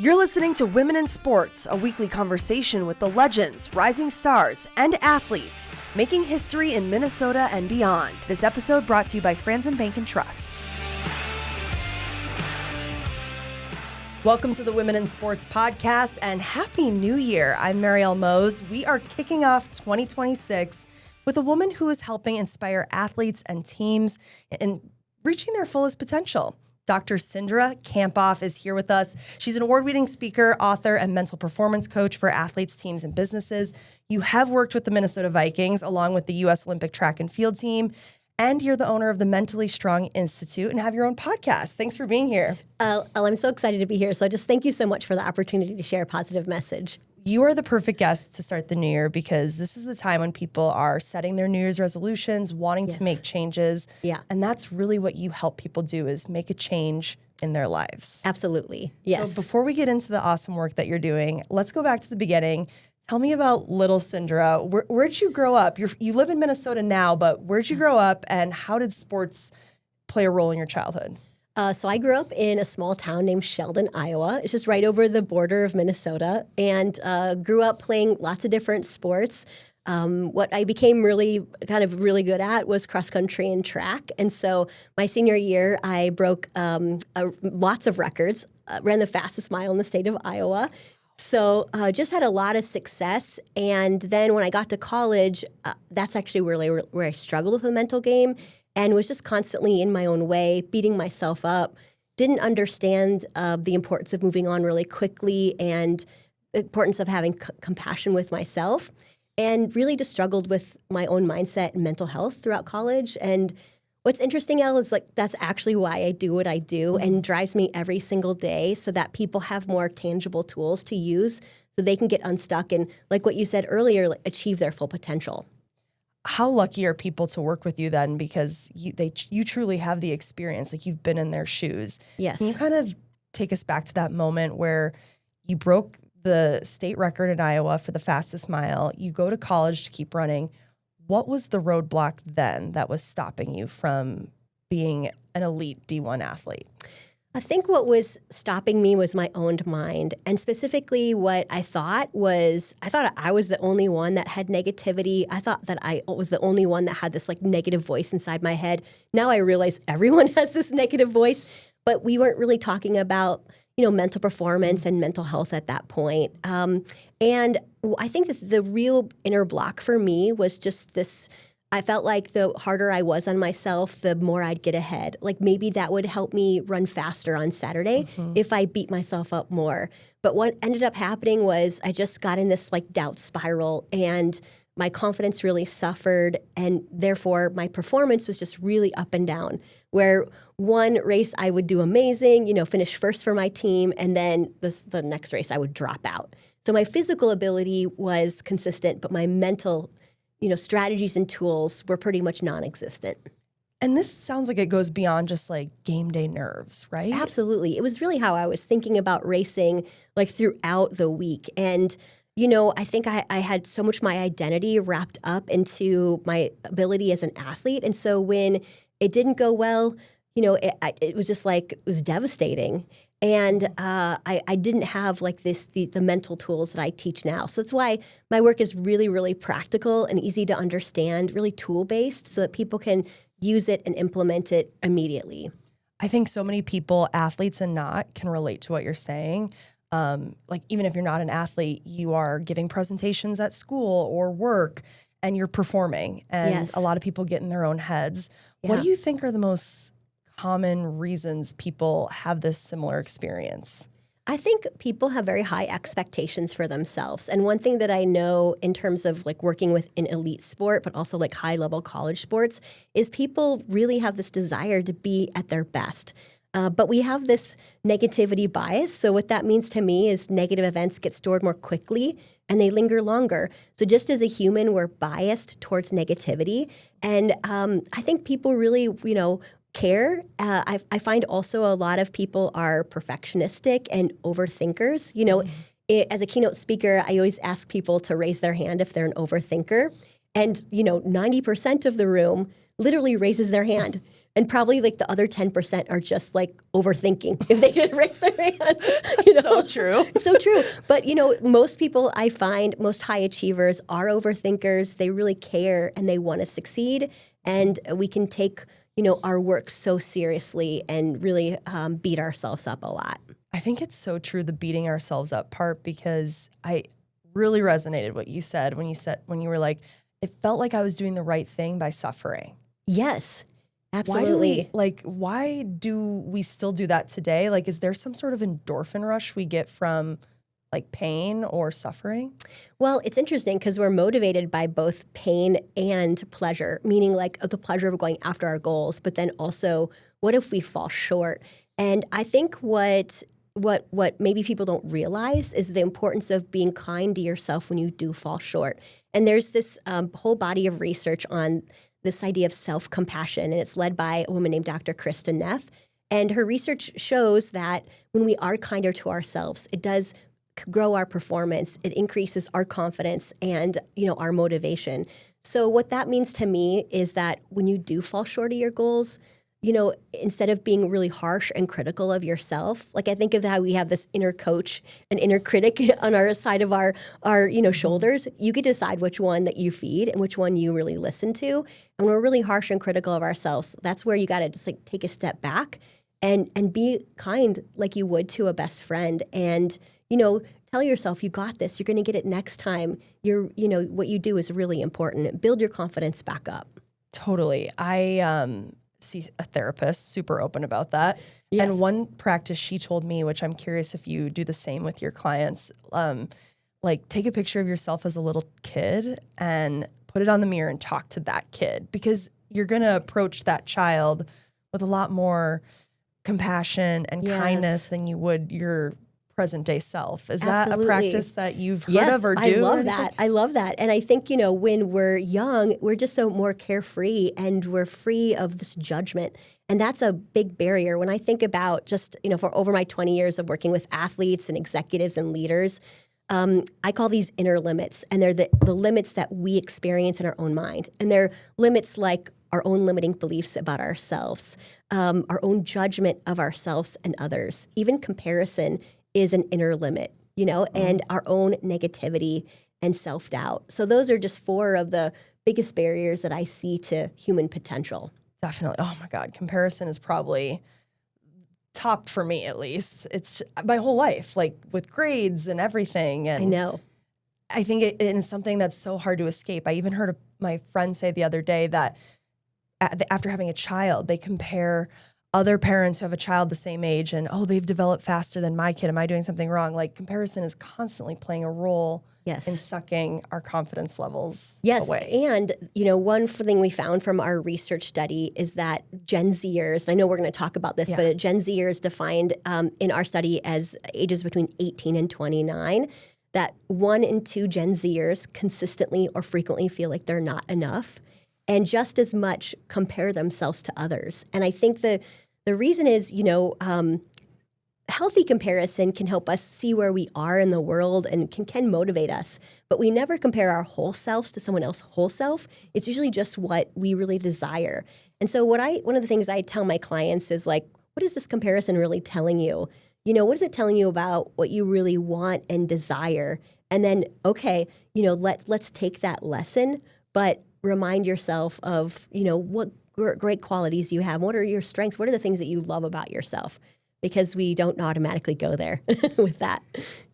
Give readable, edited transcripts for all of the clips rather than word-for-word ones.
You're listening to Women in Sports, a weekly conversation with the legends, rising stars, and athletes making history in Minnesota and beyond. This episode brought to you by Franzen Bank and Trust. Welcome to the Women in Sports podcast and Happy New Year. I'm Marielle Mose. We are kicking off 2026 with a woman who is helping inspire athletes and teams in reaching their fullest potential. Dr. Cindra Kamphoff is here with us. She's an award-winning speaker, author, and mental performance coach for athletes, teams, and businesses. You have worked with the Minnesota Vikings along with the U.S. Olympic track and field team, and you're the owner of the Mentally Strong Institute and have your own podcast. Thanks for being here. I'm so excited to be here. So just thank you so much for the opportunity to share a positive message. You are the perfect guest to start the new year because this is the time when people are setting their New Year's resolutions, wanting to make changes. Yeah. And that's really what you help people do is make a change in their lives. Absolutely. Yes. So before we get into the awesome work that you're doing, let's go back to the beginning. Tell me about little Cindra. Where'd you grow up? You live in Minnesota now, but where'd you grow up and how did sports play a role in your childhood? So I grew up in a small town named Sheldon, Iowa. It's just right over the border of Minnesota, and grew up playing lots of different sports. What I became really good at was cross country and track. And so my senior year, I broke lots of records, ran the fastest mile in the state of Iowa. So just had a lot of success. And then when I got to college, that's actually really where I struggled with the mental game and was just constantly in my own way, beating myself up, didn't understand the importance of moving on really quickly and the importance of having compassion with myself, and really just struggled with my own mindset and mental health throughout college. And what's interesting, Elle, is that's actually why I do what I do and drives me every single day so that people have more tangible tools to use so they can get unstuck and, like what you said earlier, achieve their full potential. How lucky are people to work with you then? Because you truly have the experience, like you've been in their shoes. Yes. Can you kind of take us back to that moment where you broke the state record in Iowa for the fastest mile, you go to college to keep running. What was the roadblock then that was stopping you from being an elite D1 athlete? I think what was stopping me was my own mind. And specifically what I thought I was the only one that had negativity. I thought that I was the only one that had this negative voice inside my head. Now I realize everyone has this negative voice, but we weren't really talking about, mental performance and mental health at that point. And I think that the real inner block for me was just this. I felt like the harder I was on myself, the more I'd get ahead. Maybe that would help me run faster on Saturday if I beat myself up more. But what ended up happening was I just got in this doubt spiral and my confidence really suffered, and therefore my performance was just really up and down, where one race I would do amazing, finish first for my team, and then the next race I would drop out. So my physical ability was consistent, but my mental strategies and tools were pretty much non-existent. And this sounds like it goes beyond just game day nerves, right? Absolutely. It was really how I was thinking about racing throughout the week. And, I think I had so much my identity wrapped up into my ability as an athlete. And so when it didn't go well, it was just it was devastating. And I didn't have the mental tools that I teach now. So that's why my work is really, really practical and easy to understand, really tool-based so that people can use it and implement it immediately. I think so many people, athletes and not, can relate to what you're saying. Even if you're not an athlete, you are giving presentations at school or work and you're performing. And a lot of people get in their own heads. Yeah. What do you think are the most common reasons people have this similar experience? I think people have very high expectations for themselves. And one thing that I know in terms of working with an elite sport, but also high-level college sports, is people really have this desire to be at their best. But we have this negativity bias. So what that means to me is negative events get stored more quickly and they linger longer. So just as a human, we're biased towards negativity. And I think people really, care. I find also a lot of people are perfectionistic and overthinkers. As a keynote speaker, I always ask people to raise their hand if they're an overthinker. And, 90% of the room literally raises their hand. And probably the other 10% are just overthinking if they didn't raise their hand. So true. So true. But, most people I find, most high achievers are overthinkers. They really care and they want to succeed. And we can take, our work so seriously and really beat ourselves up a lot. I think it's so true, the beating ourselves up part, because I really resonated what you said when you were like, it felt like I was doing the right thing by suffering. Yes, absolutely. Why do we still do that today? Like, is there some sort of endorphin rush we get from like pain or suffering? Well, it's interesting because we're motivated by both pain and pleasure, meaning like the pleasure of going after our goals, but then also what if we fall short? And I think what maybe people don't realize is the importance of being kind to yourself when you do fall short. And there's this whole body of research on this idea of self-compassion, and it's led by a woman named Dr. Krista Neff. And her research shows that when we are kinder to ourselves, it does grow our performance, it increases our confidence and, our motivation. So what that means to me is that when you do fall short of your goals, instead of being really harsh and critical of yourself, like I think of how we have this inner coach, an inner critic on our side of our shoulders, you get to decide which one that you feed and which one you really listen to. And when we're really harsh and critical of ourselves, that's where you got to just like take a step back and be kind like you would to a best friend. And, tell yourself you got this, you're going to get it next time. What you do is really important. Build your confidence back up. Totally. I see a therapist, super open about that. Yes. And one practice she told me, which I'm curious if you do the same with your clients, take a picture of yourself as a little kid and put it on the mirror and talk to that kid, because you're going to approach that child with a lot more compassion and kindness than you would your present day self. Is that a practice that you've heard of or do? I love that. I love that. And I think, when we're young, we're just so more carefree and we're free of this judgment. And that's a big barrier. When I think about just, for over my 20 years of working with athletes and executives and leaders, I call these inner limits. And they're the limits that we experience in our own mind. And they're limits like our own limiting beliefs about ourselves, our own judgment of ourselves and others, even comparison is an inner limit, and our own negativity and self-doubt. So those are just 4 of the biggest barriers that I see to human potential. Definitely. Oh my God. Comparison is probably top for me, at least. It's my whole life, like with grades and everything. And I know. I think it is something that's so hard to escape. I even heard my friend say the other day that after having a child, they compare other parents who have a child the same age and, they've developed faster than my kid. Am I doing something wrong? Like, comparison is constantly playing a role in sucking our confidence levels away. And, one thing we found from our research study is that Gen Zers, and I know we're going to talk about this, but Gen Zers defined in our study as ages between 18 and 29, that 1 in 2 Gen Zers consistently or frequently feel like they're not enough, and just as much compare themselves to others. And I think the reason is, healthy comparison can help us see where we are in the world and can motivate us. But we never compare our whole selves to someone else's whole self. It's usually just what we really desire. And so one of the things I tell my clients is like, what is this comparison really telling you? What is it telling you about what you really want and desire? And then, okay, let's take that lesson, but remind yourself of, what great qualities you have. What are your strengths? What are the things that you love about yourself? Because we don't automatically go there with that.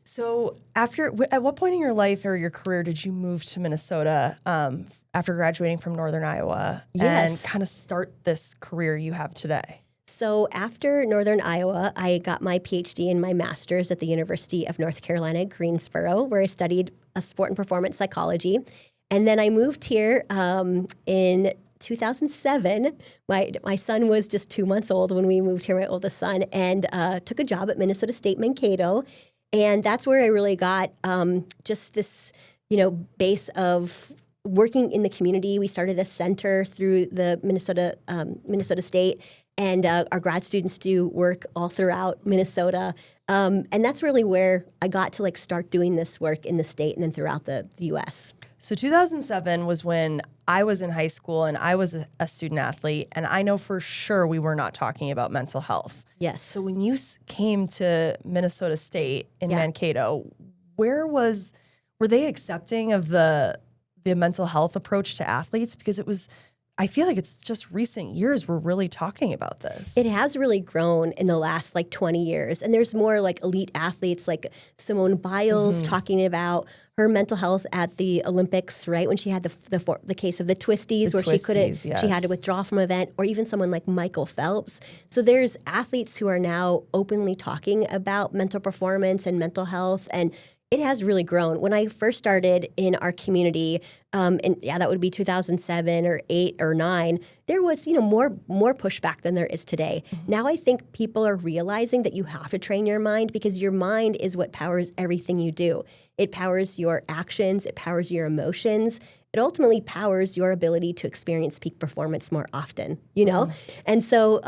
So at what point in your life or your career did you move to Minnesota after graduating from Northern Iowa and kind of start this career you have today? So after Northern Iowa, I got my PhD and my master's at the University of North Carolina, Greensboro, where I studied sport and performance psychology. And then I moved here in 2007. My son was just 2 months old when we moved here, my oldest son, and took a job at Minnesota State Mankato. And that's where I really got just this, base of working in the community. We started a center through the Minnesota State, and our grad students do work all throughout Minnesota. And that's really where I got to start doing this work in the state and then throughout the U.S. So 2007 was when I was in high school and I was a student athlete, and I know for sure we were not talking about mental health. Yes. So when you came to Minnesota State in Mankato, were they accepting of the mental health approach to athletes? Because I feel like it's just recent years we're really talking about this. It has really grown in the last 20 years. And there's more elite athletes like Simone Biles talking about her mental health at the Olympics, right? When she had the case of the twisties, she had to withdraw from an event, or even someone like Michael Phelps. So there's athletes who are now openly talking about mental performance and mental health, and it has really grown. When I first started in our community, that would be 2007 or 8 or 9, there was, more pushback than there is today. Mm-hmm. Now I think people are realizing that you have to train your mind, because your mind is what powers everything you do. It powers your actions. It powers your emotions. It ultimately powers your ability to experience peak performance more often, And so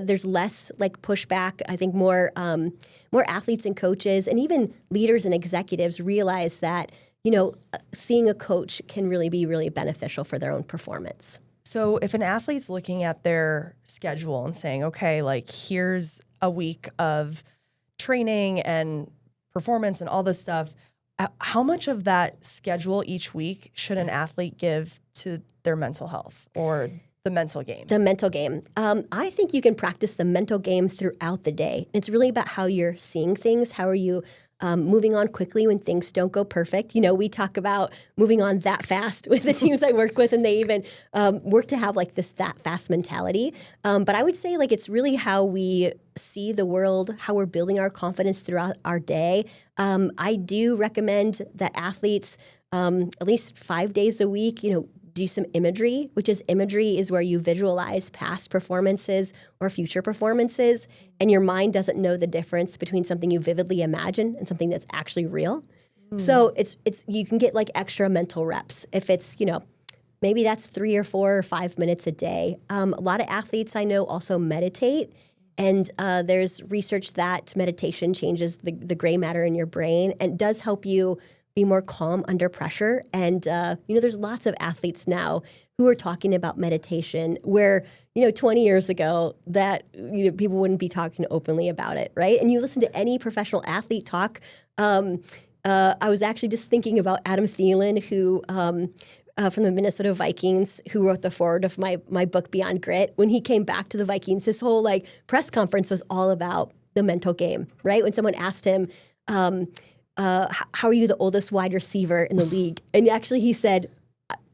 there's less pushback. I think more athletes and coaches and even leaders and executives realize that, seeing a coach can really be really beneficial for their own performance. So if an athlete's looking at their schedule and saying, okay, here's a week of training and performance and all this stuff, how much of that schedule each week should an athlete give to their mental health or the mental game? The mental game. I think you can practice the mental game throughout the day. It's really about how you're seeing things. How are you moving on quickly when things don't go perfect? We talk about moving on that fast with the teams I work with, and they even work to have that fast mentality. But I would say it's really how we see the world, how we're building our confidence throughout our day. I do recommend that athletes at least 5 days a week, do some imagery, imagery is where you visualize past performances or future performances, and your mind doesn't know the difference between something you vividly imagine and something that's actually real. So it's you can get extra mental reps if it's, maybe that's 3 or 4 or 5 minutes a day. A lot of athletes I know also meditate, and there's research that meditation changes the gray matter in your brain and does help you be more calm under pressure. And, there's lots of athletes now who are talking about meditation where, 20 years ago that, people wouldn't be talking openly about it, right? And you listen to any professional athlete talk. I was actually just thinking about Adam Thielen, who from the Minnesota Vikings, who wrote the foreword of my book, Beyond Grit. When he came back to the Vikings, his whole press conference was all about the mental game, right? When someone asked him, how are you the oldest wide receiver in the league? And actually he said,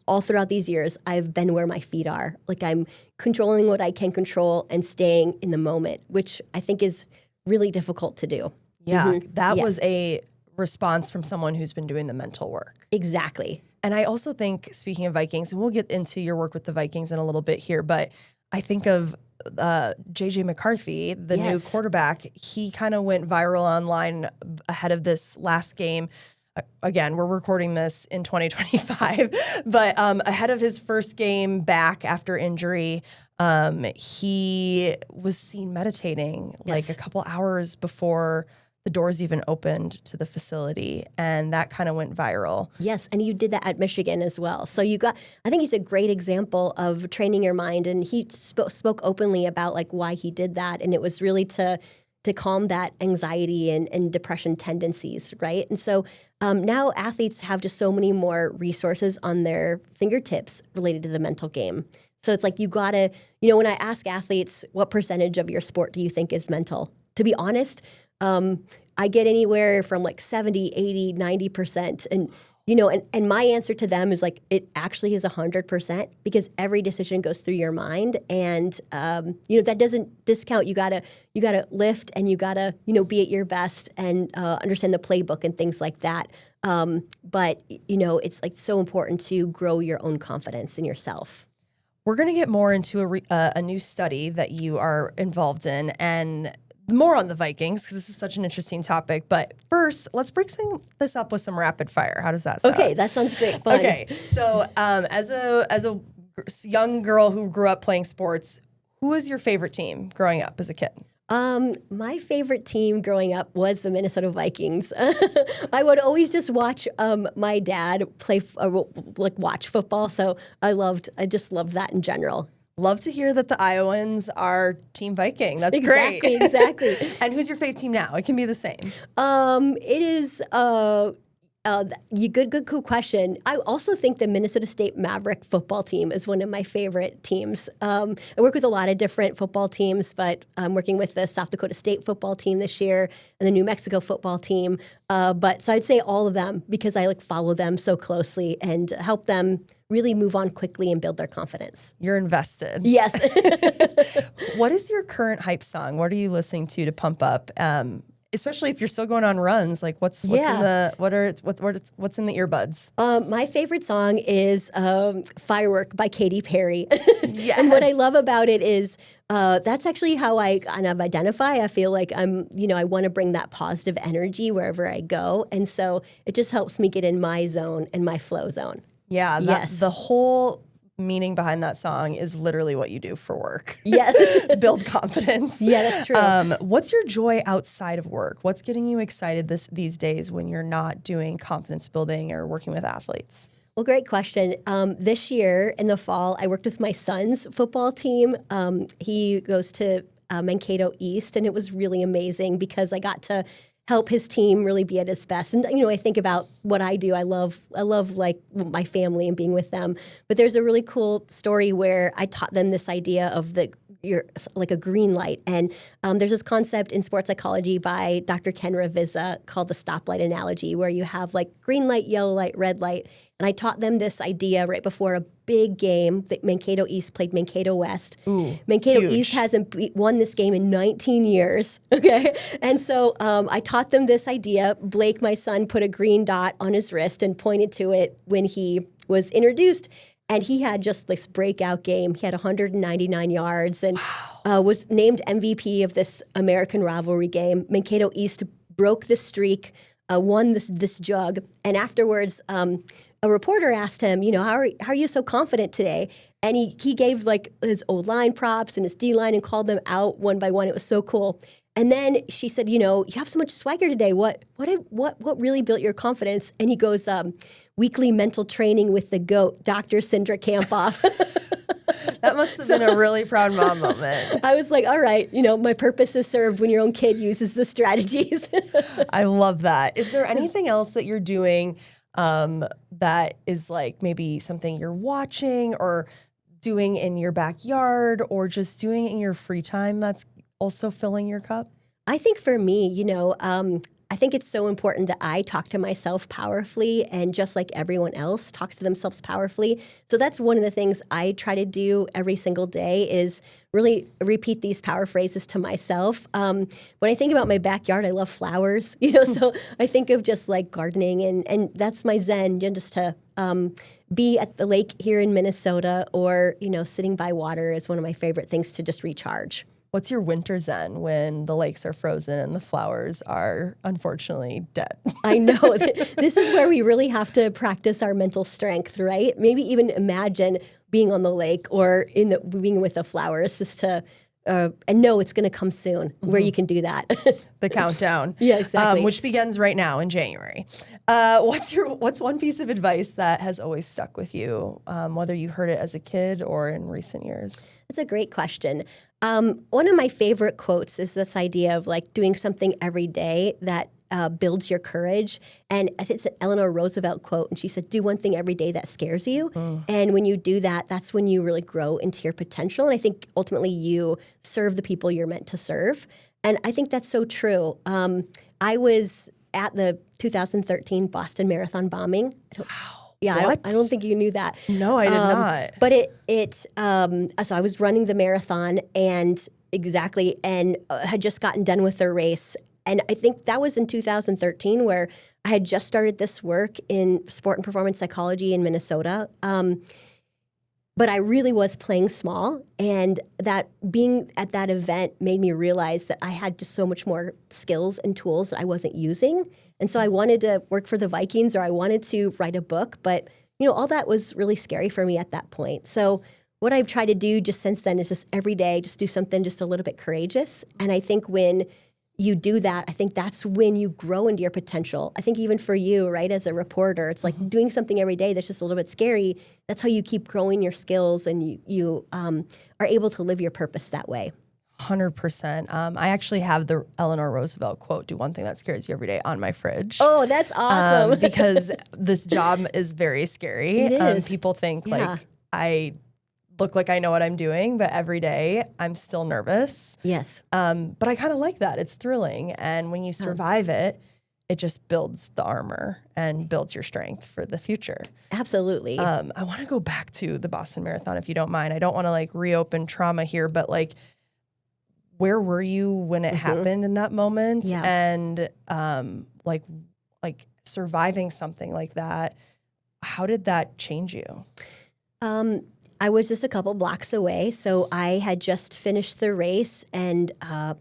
all throughout these years, I've been where my feet are. I'm controlling what I can control and staying in the moment, which I think is really difficult to do. Yeah, that was a response from someone who's been doing the mental work. Exactly. And I also think, speaking of Vikings, and we'll get into your work with the Vikings in a little bit here, but I think of J.J. McCarthy, the new quarterback. He kind of went viral online ahead of this last game. Again, we're recording this in 2025, but ahead of his first game back after injury, he was seen meditating a couple hours before the doors even opened to the facility, and that kind of went viral. Yes, and you did that at Michigan as well. So I think he's a great example of training your mind, and he spoke openly about why he did that, and it was really to calm that anxiety and depression tendencies, right? And so now athletes have just so many more resources on their fingertips related to the mental game. So it's you gotta, when I ask athletes, what percentage of your sport do you think is mental? To be honest, I get anywhere from 70, 80, 90%. And, and my answer to them is it actually is 100% because every decision goes through your mind. And, that doesn't discount. You gotta lift and you gotta, be at your best and understand the playbook and things like that. But, it's so important to grow your own confidence in yourself. We're going to get more into a new study that you are involved in, and more on the Vikings because this is such an interesting topic. But first, let's break this up with some rapid fire. How does that sound? Okay, that sounds great. Fun. Okay, so as a young girl who grew up playing sports, who was your favorite team growing up as a kid? My favorite team growing up was the Minnesota Vikings. I would always just watch my dad play, watch football. So I just loved that in general. Love to hear that the Iowans are Team Viking. That's Exactly, great. Exactly. And who's your fave team now? It can be the same. It is good question. I also think the Minnesota State Maverick football team is one of my favorite teams. I work with a lot of different football teams, but I'm working with the South Dakota State football team this year and the New Mexico football team. So I'd say all of them because I follow them so closely and help them really move on quickly and build their confidence. You're invested. Yes. What is your current hype song? What are you listening to pump up? Especially if you're still going on runs, what's in the what's in the earbuds? My favorite song is "Firework" by Katy Perry. Yes. And what I love about it is that's actually how I kind of identify. I feel like I want to bring that positive energy wherever I go, and so it just helps me get in my zone and my flow zone. Yeah, yes. The whole meaning behind that song is literally what you do for work. Yeah. Build confidence. Yeah, that's true. What's your joy outside of work? What's getting you excited these days when you're not doing confidence building or working with athletes? Well, great question. This year in the fall, I worked with my son's football team. He goes to Mankato East, and it was really amazing because I got to help his team really be at its best. And I think about what I do. I love my family and being with them. But there's a really cool story where I taught them this idea of like a green light. And there's this concept in sports psychology by Dr. Ken Ravizza called the stoplight analogy, where you have green light, yellow light, red light. And I taught them this idea right before a big game that Mankato East played Mankato West. Ooh, Mankato huge. East hasn't won this game in 19 years, okay? And so I taught them this idea. Blake, my son, put a green dot on his wrist and pointed to it when he was introduced. And he had just this breakout game. He had 199 yards and was named MVP of this American rivalry game. Mankato East broke the streak, won this jug. And afterwards, a reporter asked him, how are you so confident today? And he gave his O-line props and his D-line and called them out one by one. It was so cool. And then she said, you have so much swagger today. What really built your confidence? And he goes, weekly mental training with the GOAT, Dr. Cindra Kamphoff. That must have been a really proud mom moment. I was like, all right, my purpose is served when your own kid uses the strategies. I love that. Is there anything else that you're doing that is maybe something you're watching or doing in your backyard or just doing in your free time that's also filling your cup? I think for me, I think it's so important that I talk to myself powerfully and just like everyone else talks to themselves powerfully. So that's one of the things I try to do every single day is really repeat these power phrases to myself. When I think about my backyard, I love flowers, so I think of just gardening and that's my zen, just to be at the lake here in Minnesota or, sitting by water is one of my favorite things to just recharge. What's your winter zen when the lakes are frozen and the flowers are unfortunately dead? I know. This is where we really have to practice our mental strength, right? Maybe even imagine being on the lake or being with the flowers just to and know it's going to come soon where you can do that. The countdown. Yeah, exactly. Which begins right now in January. What's one piece of advice that has always stuck with you, whether you heard it as a kid or in recent years? That's a great question. One of my favorite quotes is this idea of doing something every day that builds your courage. And I think it's an Eleanor Roosevelt quote. And she said, do one thing every day that scares you. And when you do that, that's when you really grow into your potential. And I think ultimately you serve the people you're meant to serve. And I think that's so true. I was at the 2013 Boston Marathon bombing. Wow. Yeah, I don't think you knew that. No, I did not. But so I was running the marathon and had just gotten done with the race. And I think that was in 2013 where I had just started this work in sport and performance psychology in Minnesota. But I really was playing small, and that being at that event made me realize that I had just so much more skills and tools that I wasn't using. And so I wanted to work for the Vikings or I wanted to write a book, but all that was really scary for me at that point. So what I've tried to do just since then is just every day, just do something just a little bit courageous. And I think when you do that, I think that's when you grow into your potential. I think even for you, right, as a reporter, it's like doing something every day that's just a little bit scary. That's how you keep growing your skills, and you are able to live your purpose that way. 100%. I actually have the Eleanor Roosevelt quote, "Do one thing that scares you every day," on my fridge. Oh, that's awesome. Because this job is very scary. It is. People think like I look like I know what I'm doing, but every day I'm still nervous. Yes. But I kind of like that. It's thrilling. And when you survive it, it just builds the armor and builds your strength for the future. Absolutely. I want to go back to the Boston Marathon, if you don't mind. I don't want to like reopen trauma here, but like, where were you when it happened in that moment? Yeah. And like surviving something like that, how did that change you? I was just a couple blocks away, so I had just finished the race, and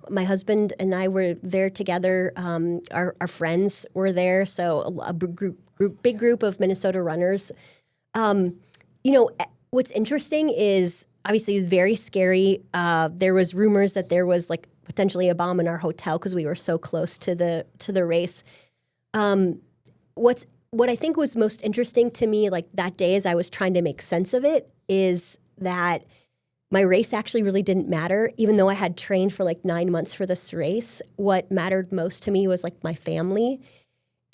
my husband and I were there together. Our friends were there, so a big group of Minnesota runners. What's interesting is obviously it's very scary. There was rumors that there was like potentially a bomb in our hotel because we were so close to the race. What I think was most interesting to me, like that day, as I was trying to make sense of it, is that my race actually really didn't matter, even though I had trained for like 9 months for this race. What mattered most to me was like my family.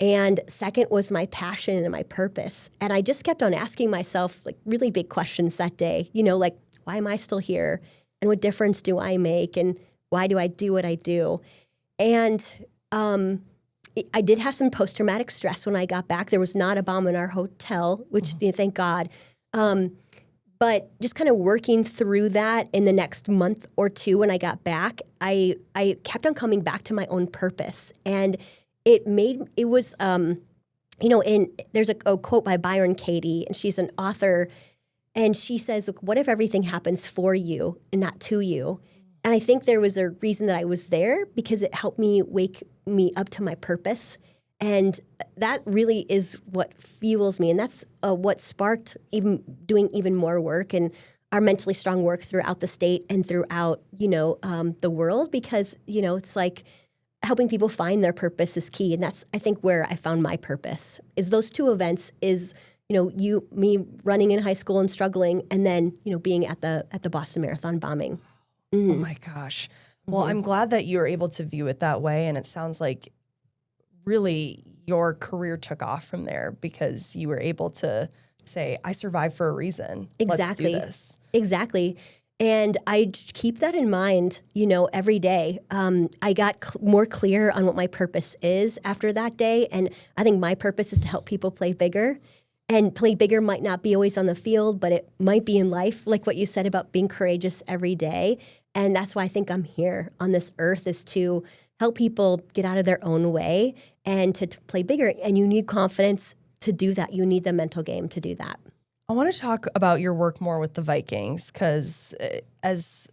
And second was my passion and my purpose. And I just kept on asking myself like really big questions that day, like, why am I still here? And what difference do I make? And why do I do what I do? And I did have some post-traumatic stress when I got back. There was not a bomb in our hotel, which thank God. But just kind of working through that in the next month or two when I got back, I kept on coming back to my own purpose. And there's a quote by Byron Katie, and she's an author, and she says, "Look, what if everything happens for you and not to you?" And I think there was a reason that I was there because it helped me wake me up to my purpose. And that really is what fuels me. And that's what sparked doing even more work and our mentally strong work throughout the state and throughout, the world, because, it's like helping people find their purpose is key. And that's, I think, where I found my purpose is those two events is, me running in high school and struggling, and then, being at the Boston Marathon bombing. Oh my gosh. Well, I'm glad that you were able to view it that way. And it sounds like really your career took off from there because you were able to say, I survived for a reason. Exactly. Let's do this. Exactly. And I keep that in mind, every day. I got more clear on what my purpose is after that day. And I think my purpose is to help people play bigger. And play bigger might not be always on the field, but it might be in life, like what you said about being courageous every day. And that's why I think I'm here on this earth, is to help people get out of their own way and to play bigger. And you need confidence to do that. You need the mental game to do that. I want to talk about your work more with the Vikings, because as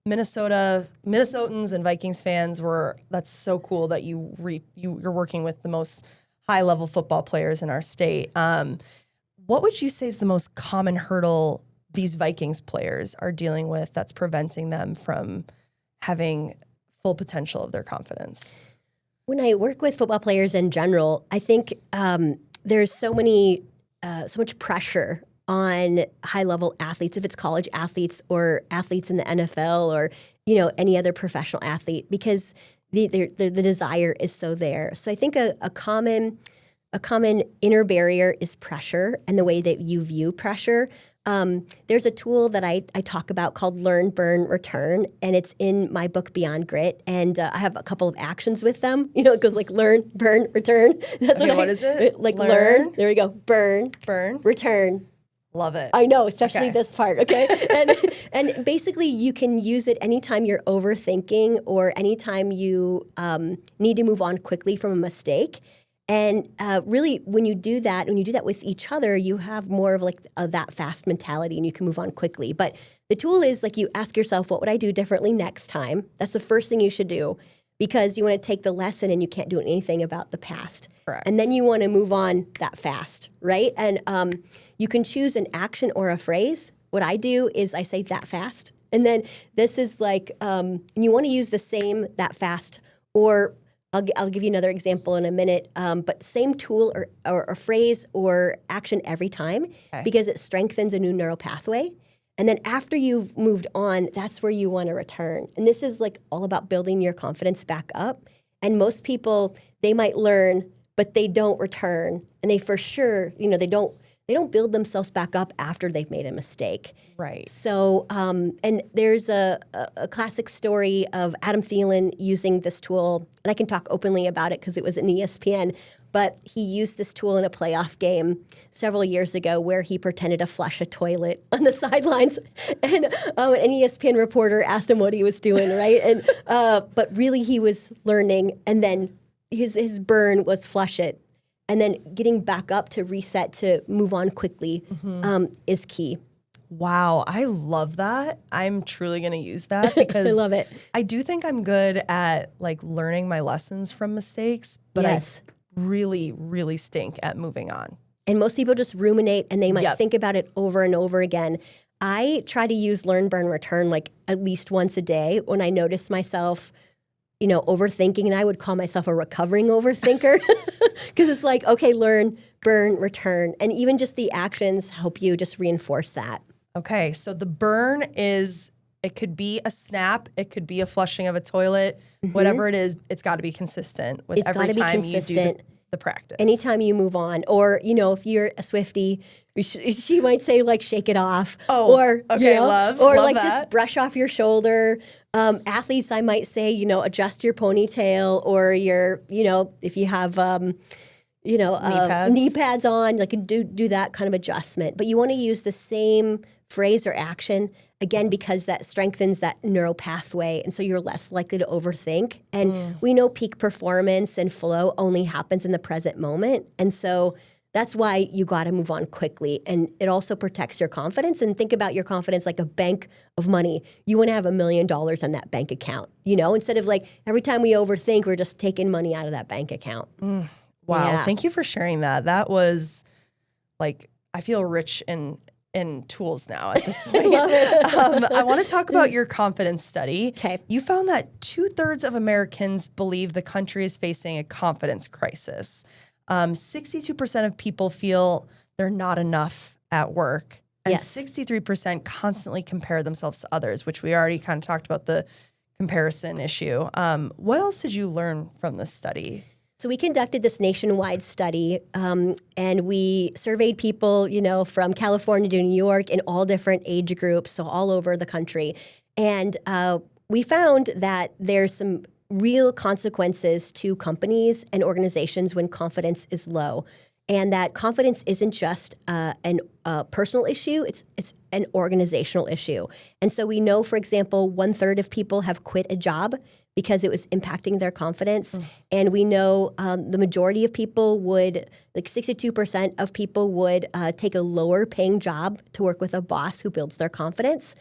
Minnesotans and Vikings fans, that's so cool that you're working with the most high-level football players in our state. What would you say is the most common hurdle these Vikings players are dealing with that's preventing them from having full potential of their confidence? When I work with football players in general, I think there's so much pressure on high-level athletes, if it's college athletes or athletes in the NFL or any other professional athlete, because the desire is so there. So I think a common inner barrier is pressure and the way that you view pressure. There's a tool that I talk about called Learn, Burn, Return, and it's in my book Beyond Grit. And I have a couple of actions with them. It goes like learn, burn, return. That's what is it? Like learn. There we go. Burn, return. Love it. I know, especially this part, okay? And basically you can use it anytime you're overthinking or anytime you need to move on quickly from a mistake. And really, when you do that with each other, you have more of like that fast mentality and you can move on quickly. But the tool is like you ask yourself, what would I do differently next time? That's the first thing you should do, because you want to take the lesson and you can't do anything about the past. Correct. And then you want to move on that fast, right? And you can choose an action or a phrase, what I do is I say that fast. And then this is like, you want to use the same that fast, or I'll give you another example in a minute, but same tool or phrase or action every time because it strengthens a new neural pathway. And then after you've moved on, that's where you want to return. And this is like all about building your confidence back up. And most people, they might learn, but they don't return. And they for sure, they don't build themselves back up after they've made a mistake. Right. So, and there's a classic story of Adam Thielen using this tool, and I can talk openly about it because it was in ESPN, but he used this tool in a playoff game several years ago where he pretended to flush a toilet on the sidelines, and an ESPN reporter asked him what he was doing, right? And but really he was learning, and then his burn was flush it. And then getting back up to reset to move on quickly is key. Wow, I love that. I'm truly going to use that because I love it. I do think I'm good at like learning my lessons from mistakes, but Yes. I really, really stink at moving on. And most people just ruminate and they might think about it over and over again. I try to use learn, burn, return like at least once a day when I notice myself overthinking, and I would call myself a recovering overthinker because it's like, okay, learn, burn, return. And even just the actions help you just reinforce that. Okay, so the burn is, it could be a snap, it could be a flushing of a toilet, whatever it is, it's got to be consistent with every time you do the practice. Anytime you move on, or, if you're a Swiftie, she might say like, shake it off. Oh, or, okay, or love like that. just brush off your shoulder. Athletes, I might say, adjust your ponytail, or your, if you have, knee pads on, like do that kind of adjustment. But you want to use the same phrase or action, again, because that strengthens that neural pathway. And so you're less likely to overthink. And we know peak performance and flow only happens in the present moment. And so that's why you got to move on quickly. And it also protects your confidence. And think about your confidence like a bank of money. You want to have $1 million on that bank account, instead of like every time we overthink, we're just taking money out of that bank account. Wow. Yeah. Thank you for sharing that. That was like, I feel rich in tools now at this point. Love it. I want to talk about your confidence study. Okay. You found that 2/3 of Americans believe the country is facing a confidence crisis. 62% of people feel they're not enough at work. And Yes. 63% constantly compare themselves to others, which we already kind of talked about the comparison issue. What else did you learn from this study? So we conducted this nationwide study, and we surveyed people, from California to New York in all different age groups, so all over the country. And we found that there's some real consequences to companies and organizations when confidence is low, and that confidence isn't just a personal issue; it's an organizational issue. And so we know, for example, 1/3 of people have quit a job because it was impacting their confidence. And we know the majority of people would, like 62% of people would take a lower paying job to work with a boss who builds their confidence.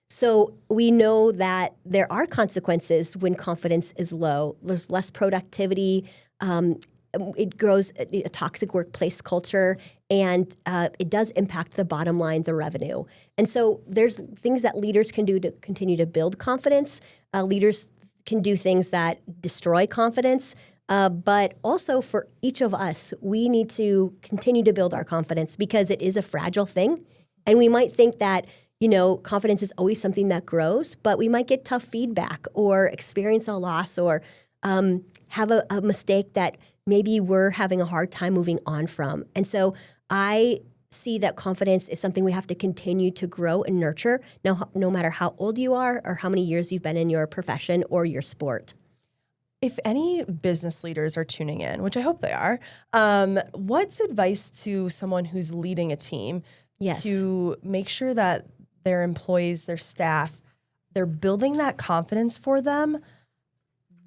So we know that there are consequences when confidence is low. There's less productivity. It grows a toxic workplace culture, and it does impact the bottom line, the revenue. And so there's things that leaders can do to continue to build confidence. Leaders can do things that destroy confidence, but also for each of us, we need to continue to build our confidence because it is a fragile thing. And we might think that, confidence is always something that grows, but we might get tough feedback or experience a loss or have a mistake that maybe we're having a hard time moving on from. And so I see that confidence is something we have to continue to grow and nurture, no matter how old you are or how many years you've been in your profession or your sport. If any business leaders are tuning in, which I hope they are, what's advice to someone who's leading a team to make sure that their employees, their staff, they're building that confidence for them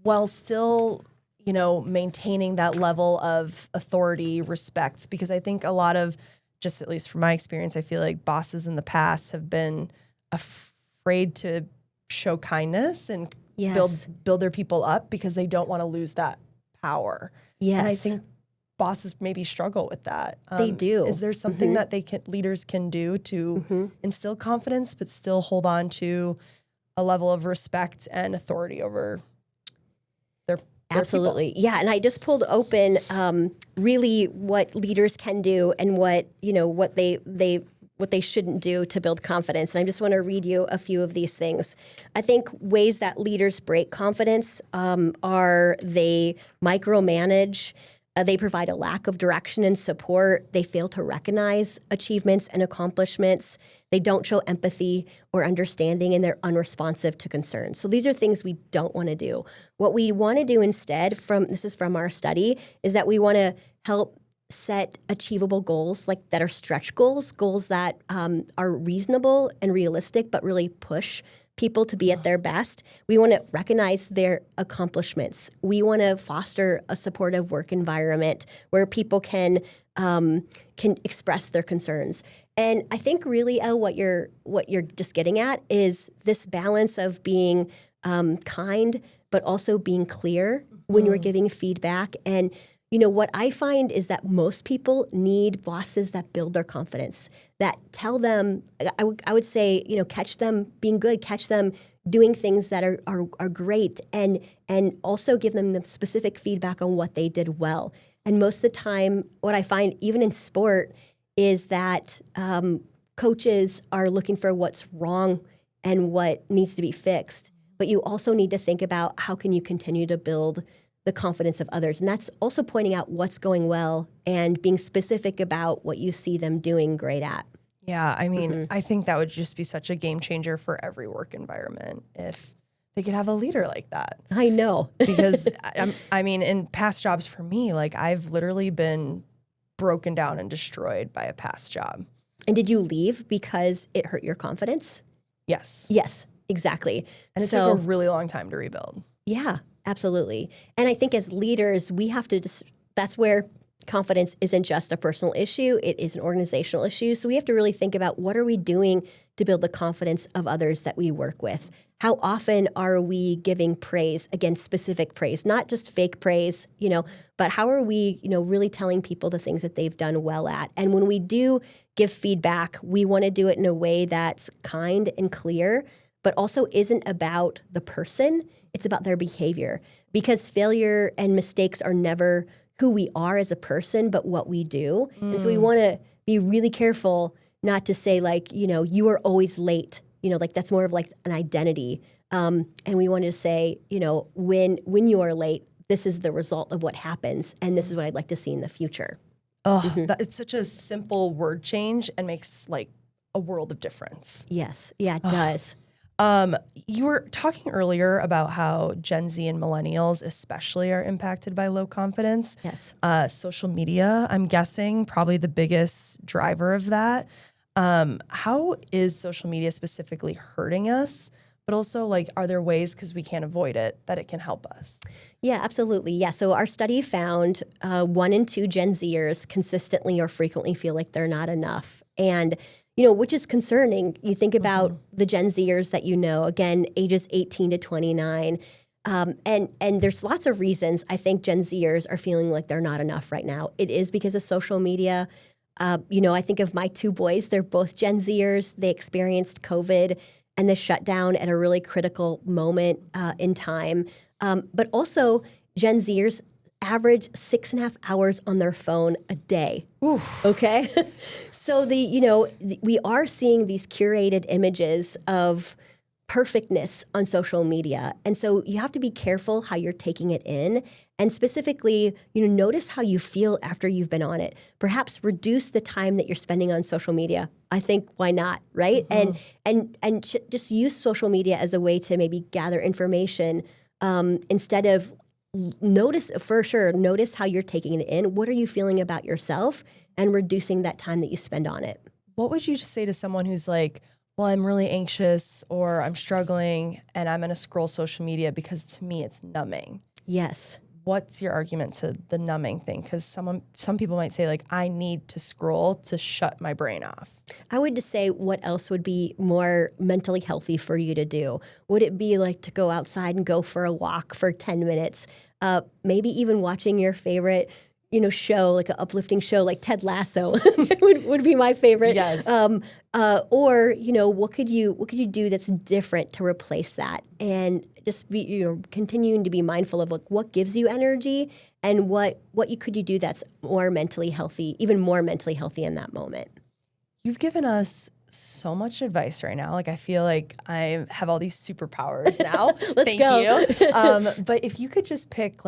while still, maintaining that level of authority, respect? Because I think a lot of, just at least from my experience, I feel like bosses in the past have been afraid to show kindness and build their people up because they don't want to lose that power. Yes. And I think bosses maybe struggle with that. They do. Is there something that leaders can do to instill confidence, but still hold on to a level of respect and authority over their Absolutely. people? Yeah. And I just pulled open really what leaders can do and what they shouldn't do to build confidence. And I just want to read you a few of these things. I think ways that leaders break confidence are they micromanage, they provide a lack of direction and support, they fail to recognize achievements and accomplishments, they don't show empathy or understanding, and they're unresponsive to concerns. So these are things we don't want to do. What we want to do instead, this is from our study, is that we want to help set achievable goals that are stretch goals that are reasonable and realistic, but really push people to be at their best. We want to recognize their accomplishments. We want to foster a supportive work environment where people can express their concerns. And I think really, Elle, what you're just getting at is this balance of being kind, but also being clear when you're giving feedback. And what I find is that most people need bosses that build their confidence, that tell them, I would say, catch them being good, catch them doing things that are great, and also give them the specific feedback on what they did well. And most of the time, what I find, even in sport, is that coaches are looking for what's wrong and what needs to be fixed. But you also need to think about how can you continue to build the confidence of others. And that's also pointing out what's going well and being specific about what you see them doing great at. Yeah, I mean, I think that would just be such a game changer for every work environment if they could have a leader like that. I know. Because, I mean, in past jobs for me, I've literally been broken down and destroyed by a past job. And did you leave because it hurt your confidence? Yes. Yes, exactly. And it took a really long time to rebuild. Yeah, absolutely. And I think as leaders, we have to that's where confidence isn't just a personal issue, it is an organizational issue. So we have to really think about what are we doing to build the confidence of others that we work with? How often are we giving praise, again, specific praise, not just fake praise, but how are we, really telling people the things that they've done well at? And when we do give feedback, we want to do it in a way that's kind and clear, but also isn't about the person, it's about their behavior. Because failure and mistakes are never who we are as a person, but what we do. And so we want to be really careful not to say you are always late. That's more of an identity. And we want to say, when you are late, this is the result of what happens. And this is what I'd like to see in the future. Oh, it's such a simple word change and makes a world of difference. Yes. Yeah, it does. You were talking earlier about how Gen Z and millennials especially are impacted by low confidence. Yes. Social media, I'm guessing, probably the biggest driver of that. How is social media specifically hurting us? But also, are there ways, because we can't avoid it, that it can help us? Yeah, absolutely. Yeah. So our study found 1 in 2 Gen Zers consistently or frequently feel like they're not enough. And which is concerning. You think about the Gen Zers that again, ages 18 to 29. And there's lots of reasons I think Gen Zers are feeling like they're not enough right now. It is because of social media. I think of my 2 boys. They're both Gen Zers. They experienced COVID and the shutdown at a really critical moment in time. But also, Gen Zers average 6.5 hours on their phone a day. Oof. Okay? So we are seeing these curated images of perfectness on social media. And so you have to be careful how you're taking it in. And specifically, notice how you feel after you've been on it. Perhaps reduce the time that you're spending on social media. I think why not, right? And just use social media as a way to maybe gather information instead of notice how you're taking it in. What are you feeling about yourself? And reducing that time that you spend on it. What would you just say to someone who's like, well, I'm really anxious or I'm struggling and I'm going to scroll social media because to me it's numbing? Yes. What's your argument to the numbing thing? Because some people might say I need to scroll to shut my brain off. I would just say, what else would be more mentally healthy for you to do? Would it be to go outside and go for a walk for 10 minutes? Maybe even watching your favorite show, like an uplifting show, like Ted Lasso would be my favorite. Yes. Or what could you do that's different to replace that, and just be continuing to be mindful of like what gives you energy and what could you do that's more mentally healthy, even more mentally healthy in that moment. You've given us so much advice right now. Like I feel like I have all these superpowers now. Thank you. But if you could just pick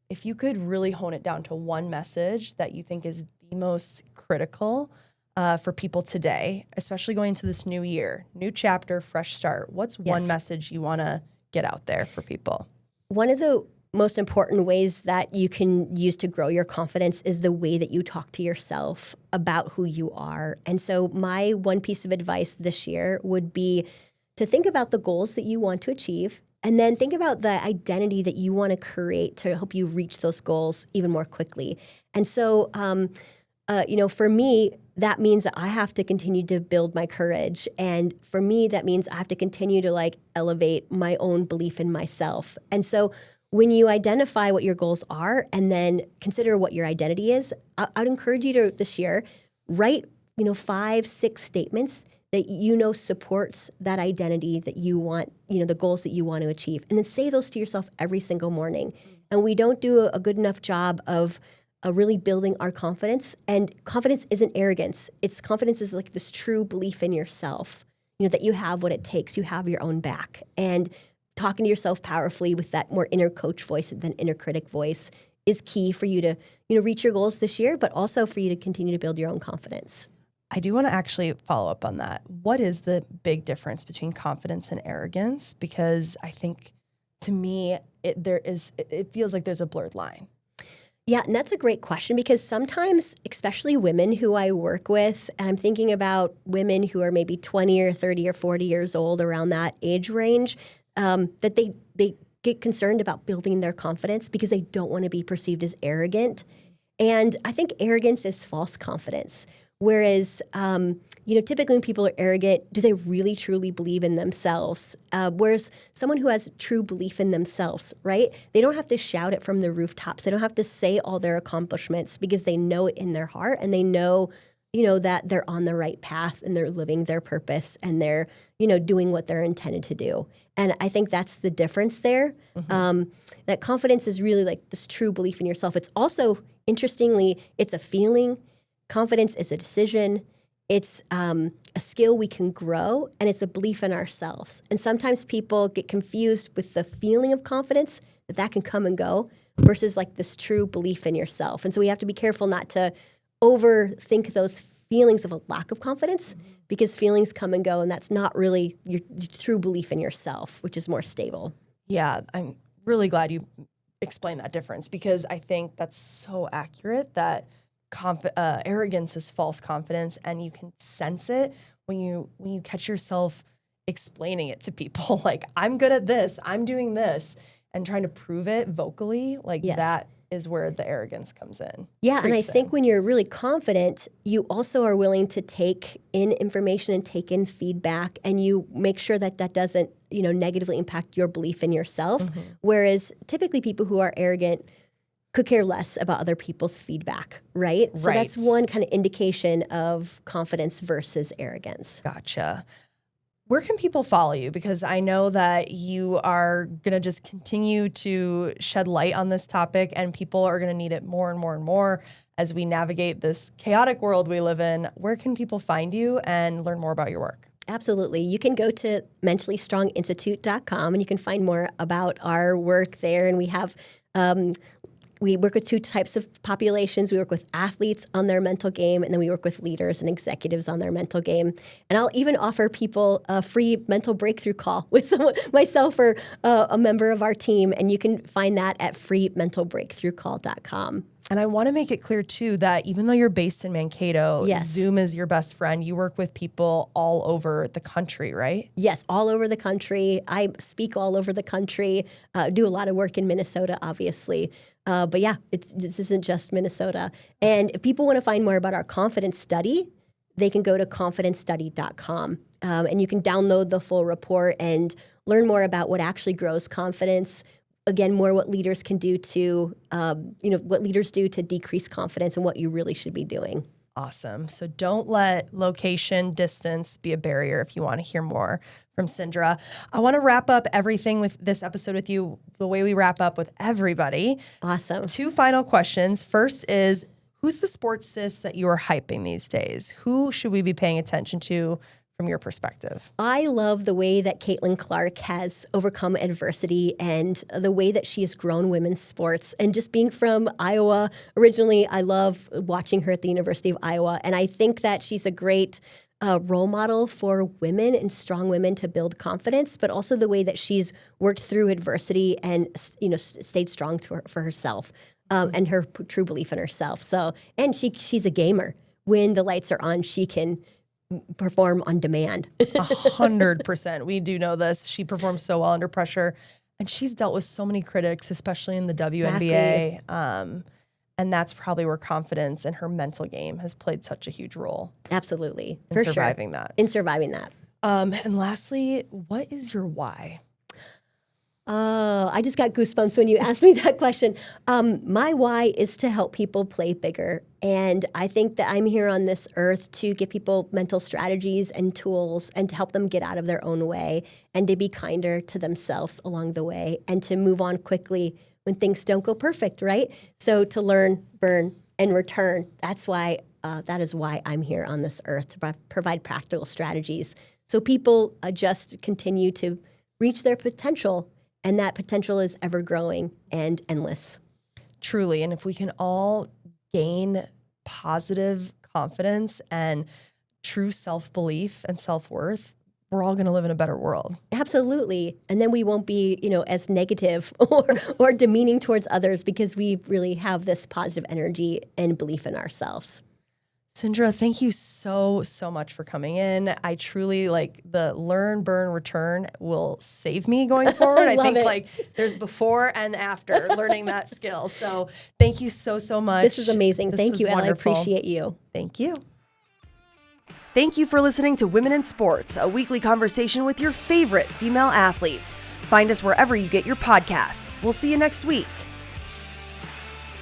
if you could really hone it down to one message that you think is the most critical for people today, especially going into this new year, new chapter, fresh start, what's one message you want to get out there for people? One of the most important ways that you can use to grow your confidence is the way that you talk to yourself about who you are. And so my one piece of advice this year would be to think about the goals that you want to achieve, and then think about the identity that you want to create to help you reach those goals even more quickly. And so, for me, that means that I have to continue to build my courage. And for me, that means I have to continue to elevate my own belief in myself. And so when you identify what your goals are and then consider what your identity is, I'd encourage you to this year write, 5-6 statements that supports that identity that you want, the goals that you want to achieve. And then say those to yourself every single morning. And we don't do a good enough job of really building our confidence. And confidence isn't arrogance. Confidence is like this true belief in yourself, that you have what it takes. You have your own back. And talking to yourself powerfully with that more inner coach voice than inner critic voice is key for you to, reach your goals this year, but also for you to continue to build your own confidence. I do want to actually follow up on that. What is the big difference between confidence and arrogance? Because I think, to me, it feels like there's a blurred line. Yeah, and that's a great question, because sometimes, especially women who I work with, and I'm thinking about women who are maybe 20 or 30 or 40 years old, around that age range, that they get concerned about building their confidence because they don't want to be perceived as arrogant. And I think arrogance is false confidence. Whereas, typically when people are arrogant, do they really truly believe in themselves? Whereas someone who has true belief in themselves, right? They don't have to shout it from the rooftops. They don't have to say all their accomplishments because they know it in their heart, and they know, that they're on the right path and they're living their purpose and they're, doing what they're intended to do. And I think that's the difference there. Mm-hmm. That confidence is really like this true belief in yourself. It's also, interestingly, it's a feeling. Confidence is a decision. It's a skill we can grow, and it's a belief in ourselves. And sometimes people get confused with the feeling of confidence, that can come and go, versus like this true belief in yourself. And so we have to be careful not to overthink those feelings of a lack of confidence, because feelings come and go, and that's not really your true belief in yourself, which is more stable. Yeah, I'm really glad you explained that difference, because I think that's so accurate that arrogance is false confidence, and you can sense it when you catch yourself explaining it to people. Like, I'm good at this, I'm doing this, and trying to prove it vocally. Like, yes. That is where the arrogance comes in. Yeah, and I think when you're really confident, you also are willing to take in information and take in feedback, and you make sure that that doesn't, negatively impact your belief in yourself. Mm-hmm. Whereas typically people who are arrogant could care less about other people's feedback, right? So that's one kind of indication of confidence versus arrogance. Gotcha. Where can people follow you? Because I know that you are going to just continue to shed light on this topic, and people are going to need it more and more and more as we navigate this chaotic world we live in. Where can people find you and learn more about your work? Absolutely. You can go to mentallystrong.institute.com, and you can find more about our work there. And we have we work with two types of populations. We work with athletes on their mental game, and then we work with leaders and executives on their mental game. And I'll even offer people a free mental breakthrough call with myself or a member of our team. And you can find that at freementalbreakthroughcall.com. And I want to make it clear, too, that even though you're based in Mankato, yes. Zoom is your best friend. You work with people all over the country, right? Yes, all over the country. I speak all over the country, do a lot of work in Minnesota, obviously. But yeah, this isn't just Minnesota. And if people want to find more about our confidence study, they can go to confidencestudy.com. And you can download the full report and learn more about what actually grows confidence, again, more what leaders can do to, what leaders do to decrease confidence and what you really should be doing. Awesome. So don't let location, distance be a barrier if you want to hear more from Cindra. I want to wrap up everything with this episode with you the way we wrap up with everybody. Awesome. 2 final questions. First is, who's the sports sis that you are hyping these days? Who should we be paying attention to from your perspective? I love the way that Caitlin Clark has overcome adversity and the way that she has grown women's sports. And just being from Iowa, originally, I love watching her at the University of Iowa. And I think that she's a great role model for women and strong women to build confidence, but also the way that she's worked through adversity and stayed strong for herself and her true belief in herself. So, and she's a gamer. When the lights are on, she can perform on demand. 100%. We do know this. She performs so well under pressure, and she's dealt with so many critics, especially in the WNBA. And that's probably where confidence and her mental game has played such a huge role. Absolutely. In surviving that. In surviving that. And lastly, what is your why? I just got goosebumps when you asked me that question. My why is to help people play bigger. And I think that I'm here on this earth to give people mental strategies and tools and to help them get out of their own way and to be kinder to themselves along the way and to move on quickly when things don't go perfect, right? So to learn, burn, and return, that is why I'm here on this earth, to provide practical strategies so people just continue to reach their potential. And that potential is ever growing and endless. Truly. And if we can all gain positive confidence and true self-belief and self-worth, we're all going to live in a better world. Absolutely. And then we won't be, as negative or demeaning towards others because we really have this positive energy and belief in ourselves. Cindra, thank you so much for coming in. I truly the learn, burn, return will save me going forward. I think there's before and after learning that skill. So thank you so much. This is amazing. Thank you, Elle. I appreciate you. Thank you. Thank you for listening to Women in Sports, a weekly conversation with your favorite female athletes. Find us wherever you get your podcasts. We'll see you next week.